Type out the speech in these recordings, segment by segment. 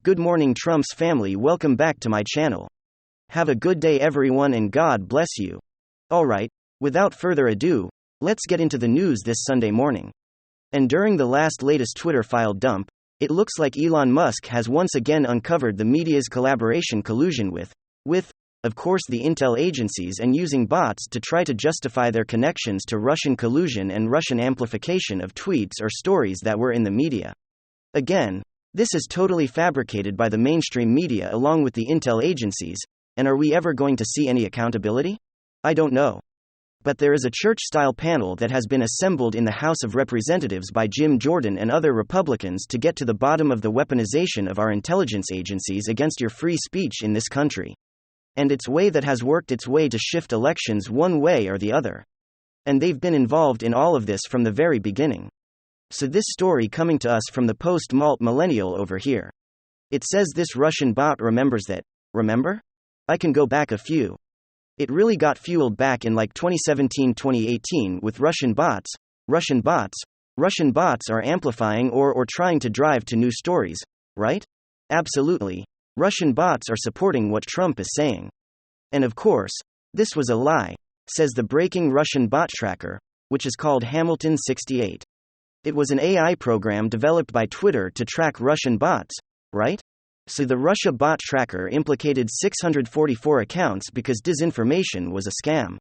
Good morning, Trump's family. Welcome back to my channel. Have a good day, everyone, and God bless you. Alright, without further ado, let's get into the news this Sunday morning. And during the latest Twitter file dump, it looks like Elon Musk has once again uncovered the media's collaboration collusion with, of course, the intel agencies, and using bots to try to justify their connections to Russian collusion and Russian amplification of tweets or stories that were in the media. Again, this is totally fabricated by the mainstream media along with the intel agencies, and are we ever going to see any accountability? I don't know. But there is a church-style panel that has been assembled in the House of Representatives by Jim Jordan and other Republicans to get to the bottom of the weaponization of our intelligence agencies against your free speech in this country. And it's way that has worked its way to shift elections one way or the other. And they've been involved in all of this from the very beginning. So this story coming to us from the Post-Malt Millennial over here. It says this Russian bot remembers that, remember? I can go back a few. It really got fueled back in like 2017-2018 with Russian bots. Russian bots are amplifying or trying to drive to new stories, right? Absolutely. Russian bots are supporting what Trump is saying. And of course, this was a lie, says the breaking Russian bot tracker, which is called Hamilton 68. It was an AI program developed by Twitter to track Russian bots, right? So the Russia bot tracker implicated 644 accounts because disinformation was a scam.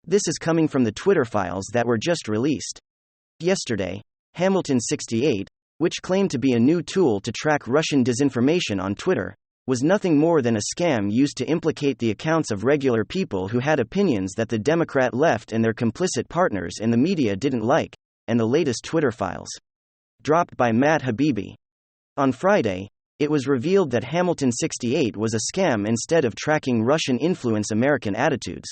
This is coming from the Twitter files that were just released yesterday. Hamilton 68, which claimed to be a new tool to track Russian disinformation on Twitter, was nothing more than a scam used to implicate the accounts of regular people who had opinions that the Democrat left and their complicit partners in the media didn't like, and the latest Twitter files. Dropped by Matt Habibi. On Friday, it was revealed that Hamilton 68 was a scam instead of tracking Russian influence American attitudes.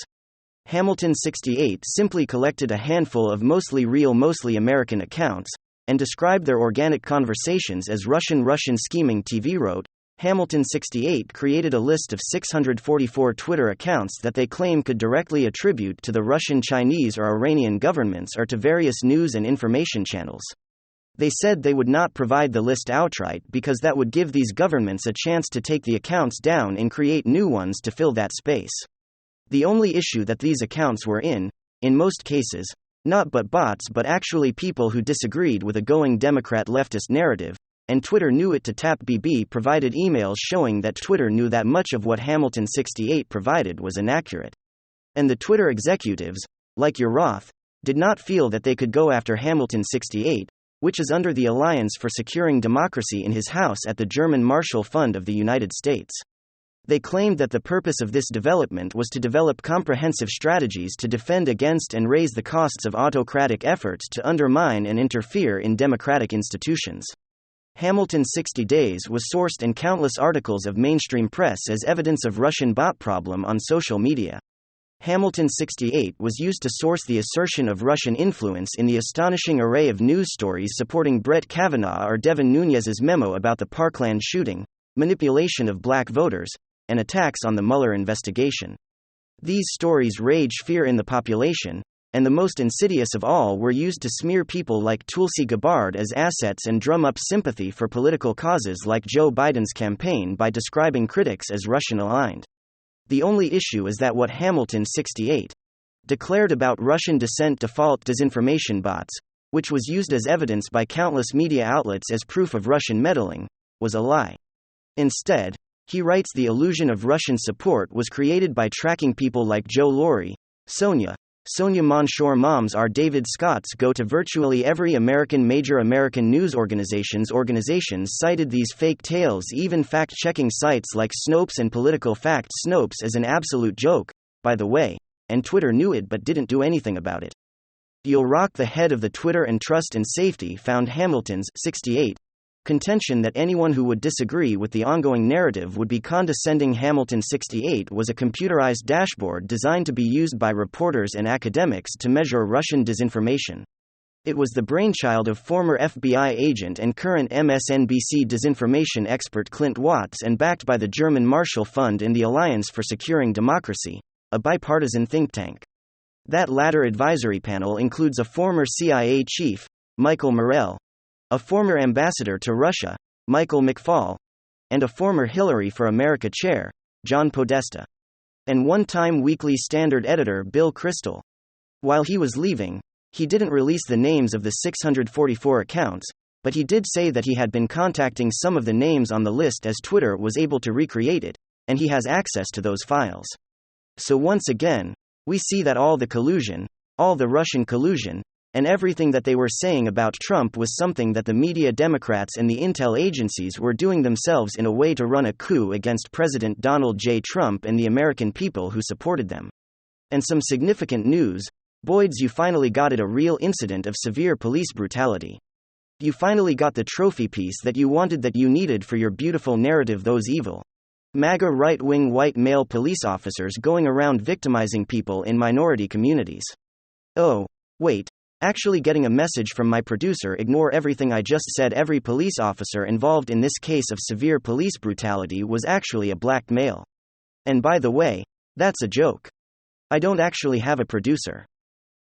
Hamilton 68 simply collected a handful of mostly real, mostly American accounts, and described their organic conversations as Russian scheming. TV wrote, Hamilton 68 created a list of 644 Twitter accounts that they claim could directly attribute to the Russian, Chinese, or Iranian governments or to various news and information channels. They said they would not provide the list outright because that would give these governments a chance to take the accounts down and create new ones to fill that space. The only issue that these accounts were in most cases, not bots but actually people who disagreed with a going Democrat leftist narrative, and Twitter knew it to tap. BB provided emails showing that Twitter knew that much of what Hamilton 68 provided was inaccurate. And the Twitter executives, like Roth, did not feel that they could go after Hamilton 68, which is under the Alliance for Securing Democracy in his house at the German Marshall Fund of the United States. They claimed that the purpose of this development was to develop comprehensive strategies to defend against and raise the costs of autocratic efforts to undermine and interfere in democratic institutions. Hamilton 60 Days was sourced in countless articles of mainstream press as evidence of Russian bot problem on social media. Hamilton 68 was used to source the assertion of Russian influence in the astonishing array of news stories supporting Brett Kavanaugh or Devin Nunes's memo about the Parkland shooting, manipulation of black voters, and attacks on the Mueller investigation. These stories rage fear in the population, and the most insidious of all were used to smear people like Tulsi Gabbard as assets and drum up sympathy for political causes like Joe Biden's campaign by describing critics as Russian-aligned. The only issue is that what Hamilton 68 declared about Russian descent default disinformation bots, which was used as evidence by countless media outlets as proof of Russian meddling, was a lie. Instead, he writes the illusion of Russian support was created by tracking people like Joe Laurie, Sonia Monshore Moms are David Scott's go to virtually every major American news organizations cited these fake tales, even fact-checking sites like Snopes and Political Fact. Snopes is an absolute joke, by the way, and Twitter knew it but didn't do anything about it. You'll rock the head of the Twitter and Trust and Safety found Hamilton's 68 contention that anyone who would disagree with the ongoing narrative would be condescending. Hamilton 68 was a computerized dashboard designed to be used by reporters and academics to measure Russian disinformation. It was the brainchild of former FBI agent and current MSNBC disinformation expert Clint Watts and backed by the German Marshall Fund and the Alliance for Securing Democracy, a bipartisan think tank. That latter advisory panel includes a former CIA chief, Michael Morell, a former ambassador to Russia, Michael McFaul, and a former Hillary for America chair, John Podesta, and one-time Weekly Standard editor Bill Kristol. While he was leaving, he didn't release the names of the 644 accounts, but he did say that he had been contacting some of the names on the list as Twitter was able to recreate it, and he has access to those files. So once again, we see that all the collusion, all the Russian collusion, and everything that they were saying about Trump was something that the media Democrats and the intel agencies were doing themselves in a way to run a coup against President Donald J. Trump and the American people who supported them. And some significant news, Boyds, you finally got it, a real incident of severe police brutality. You finally got the trophy piece that you wanted, that you needed for your beautiful narrative, those evil MAGA right-wing white male police officers going around victimizing people in minority communities. Oh, wait. Actually getting a message from my producer, ignore everything I just said. Every police officer involved in this case of severe police brutality was actually a black male. And by the way, that's a joke. I don't actually have a producer.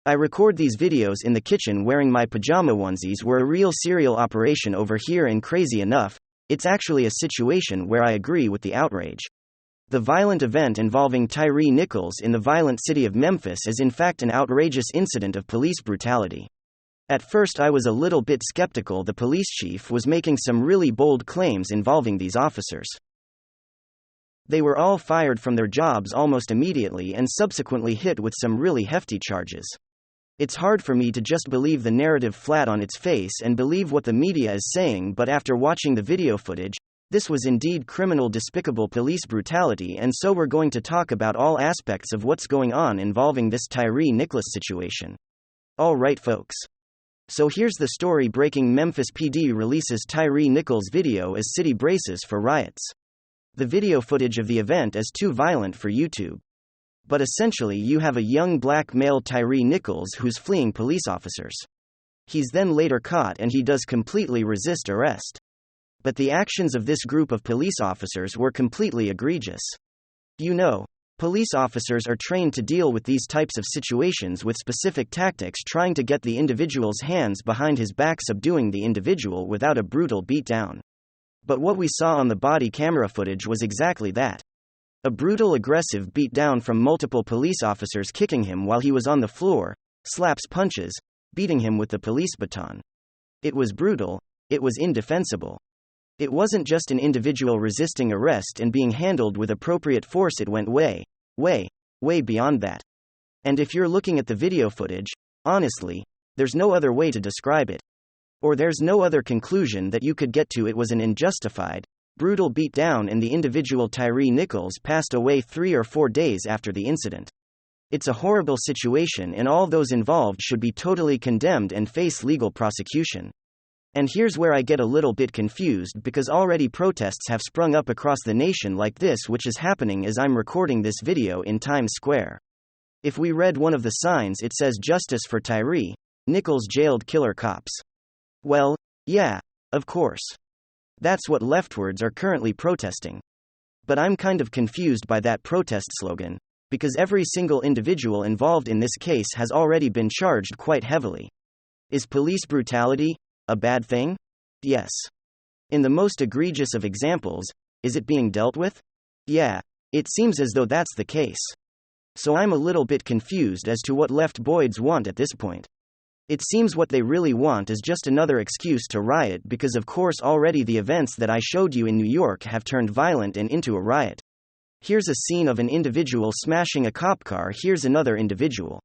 I record these videos in the kitchen wearing my pajama onesies. We're a real serial operation over here, and crazy enough, it's actually a situation where I agree with the outrage. The violent event involving Tyre Nichols in the violent city of Memphis is in fact an outrageous incident of police brutality. At first I was a little bit skeptical. The police chief was making some really bold claims involving these officers. They were all fired from their jobs almost immediately and subsequently hit with some really hefty charges. It's hard for me to just believe the narrative flat on its face and believe what the media is saying, but after watching the video footage, this was indeed criminal, despicable police brutality, and so we're going to talk about all aspects of what's going on involving this Tyre Nichols situation. Alright folks. So here's the story breaking. Memphis PD releases Tyre Nichols video as city braces for riots. The video footage of the event is too violent for YouTube. But essentially you have a young black male, Tyre Nichols, who's fleeing police officers. He's then later caught and he does completely resist arrest. But the actions of this group of police officers were completely egregious. You know, police officers are trained to deal with these types of situations with specific tactics, trying to get the individual's hands behind his back, subduing the individual without a brutal beatdown. But what we saw on the body camera footage was exactly that. A brutal, aggressive beatdown from multiple police officers, kicking him while he was on the floor, slaps, punches, beating him with the police baton. It was brutal, it was indefensible. It wasn't just an individual resisting arrest and being handled with appropriate force, it went way beyond that. And if you're looking at the video footage, honestly, there's no other way to describe it. Or there's no other conclusion that you could get to. It was an unjustified, brutal beatdown, and the individual Tyre Nichols passed away 3 or 4 days after the incident. It's a horrible situation, and all those involved should be totally condemned and face legal prosecution. And here's where I get a little bit confused, because already protests have sprung up across the nation like this, which is happening as I'm recording this video in Times Square. If we read one of the signs, it says "Justice for Tyre Nichols, jailed killer cops." Well, yeah, of course. That's what leftwards are currently protesting. But I'm kind of confused by that protest slogan, because every single individual involved in this case has already been charged quite heavily. Is police brutality a bad thing? Yes. In the most egregious of examples, is it being dealt with? Yeah, it seems as though that's the case. So I'm a little bit confused as to what left Boyds want at this point. It seems what they really want is just another excuse to riot, because of course already the events that I showed you in New York have turned violent and into a riot. Here's a scene of an individual smashing a cop car. Here's another individual.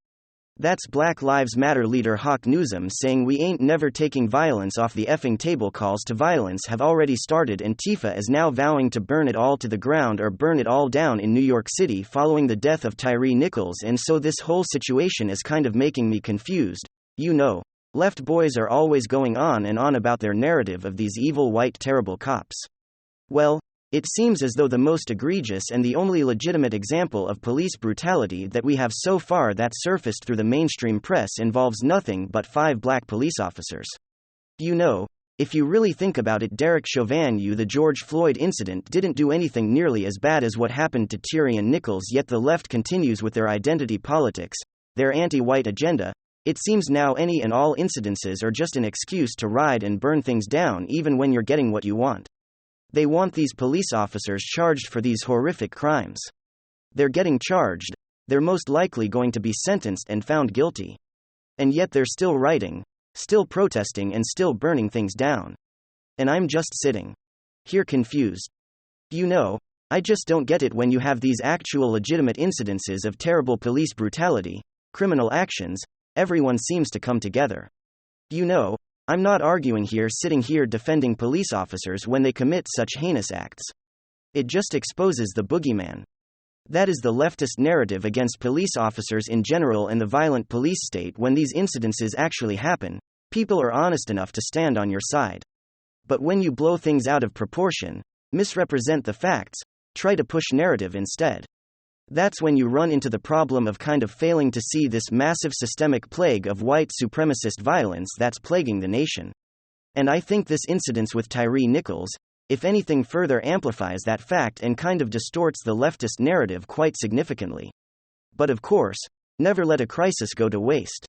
That's Black Lives Matter leader Hawk Newsom saying, "We ain't never taking violence off the effing table. Calls to violence have already started. Antifa is now vowing to burn it all to the ground or burn it all down in New York City following the death of Tyre Nichols." And so this whole situation is kind of making me confused. You know, left boys are always going on and on about their narrative of these evil white terrible cops. Well, it seems as though the most egregious and the only legitimate example of police brutality that we have so far that surfaced through the mainstream press involves nothing but 5 black police officers. You know, if you really think about it, Derek Chauvin, the George Floyd incident didn't do anything nearly as bad as what happened to Tyre Nichols, yet the left continues with their identity politics, their anti-white agenda. It seems now any and all incidences are just an excuse to ride and burn things down, even when you're getting what you want. They want these police officers charged for these horrific crimes. They're getting charged, they're most likely going to be sentenced and found guilty. And yet they're still writing, still protesting, and still burning things down. And I'm just sitting here confused. I just don't get it. When you have these actual legitimate incidences of terrible police brutality, criminal actions, everyone seems to come together. I'm not arguing here, sitting here defending police officers when they commit such heinous acts. It just exposes the boogeyman. That is the leftist narrative against police officers in general and the violent police state. When these incidences actually happen, people are honest enough to stand on your side. But when you blow things out of proportion, misrepresent the facts, try to push narrative instead, that's when you run into the problem of kind of failing to see this massive systemic plague of white supremacist violence that's plaguing the nation. And I think this incident with Tyre Nichols, if anything, further amplifies that fact and kind of distorts the leftist narrative quite significantly. But of course, never let a crisis go to waste.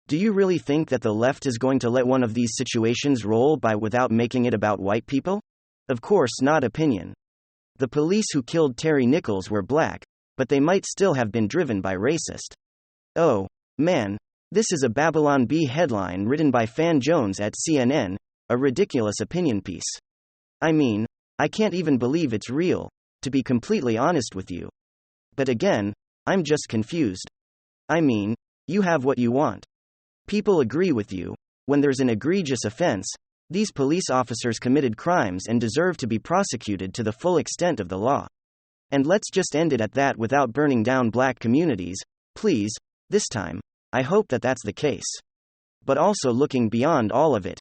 Do you really think that the left is going to let one of these situations roll by without making it about white people? Of course not. Opinion. The police who killed Tyre Nichols were black, but they might still have been driven by racist. Oh, man, this is a Babylon Bee headline written by Fan Jones at CNN, a ridiculous opinion piece. I mean, I can't even believe it's real, to be completely honest with you. But again, I'm just confused. I mean, you have what you want. People agree with you. When there's an egregious offense, these police officers committed crimes and deserve to be prosecuted to the full extent of the law. And let's just end it at that without burning down black communities, please. This time, I hope that that's the case. But also looking beyond all of it,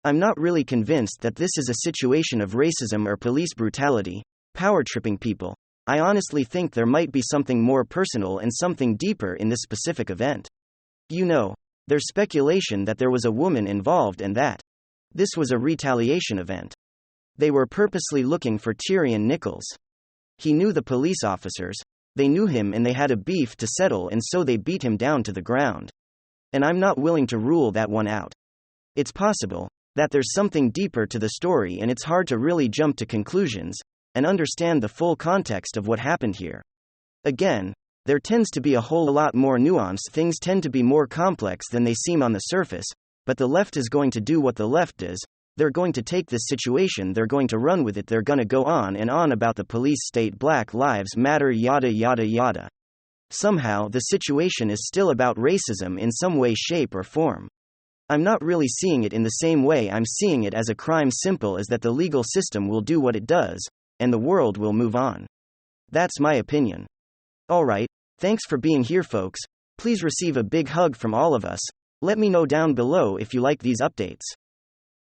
I'm not really convinced that this is a situation of racism or police brutality, power tripping people. I honestly think there might be something more personal and something deeper in this specific event. There's speculation that there was a woman involved and that this was a retaliation event. They were purposely looking for Tyre Nichols. He knew the police officers, they knew him, and they had a beef to settle, and so they beat him down to the ground. And I'm not willing to rule that one out. It's possible that there's something deeper to the story, and it's hard to really jump to conclusions and understand the full context of what happened here. Again, there tends to be a whole lot more nuance. Things tend to be more complex than they seem on the surface, but the left is going to do what the left does. They're going to take this situation, they're going to run with it, they're going to go on and on about the police state, Black Lives Matter, yada yada yada. Somehow the situation is still about racism in some way, shape, or form. I'm not really seeing it in the same way. I'm seeing it as a crime, simple as that. The legal system will do what it does, and the world will move on. That's my opinion. Alright, thanks for being here, folks. Please receive a big hug from all of us. Let me know down below if you like these updates.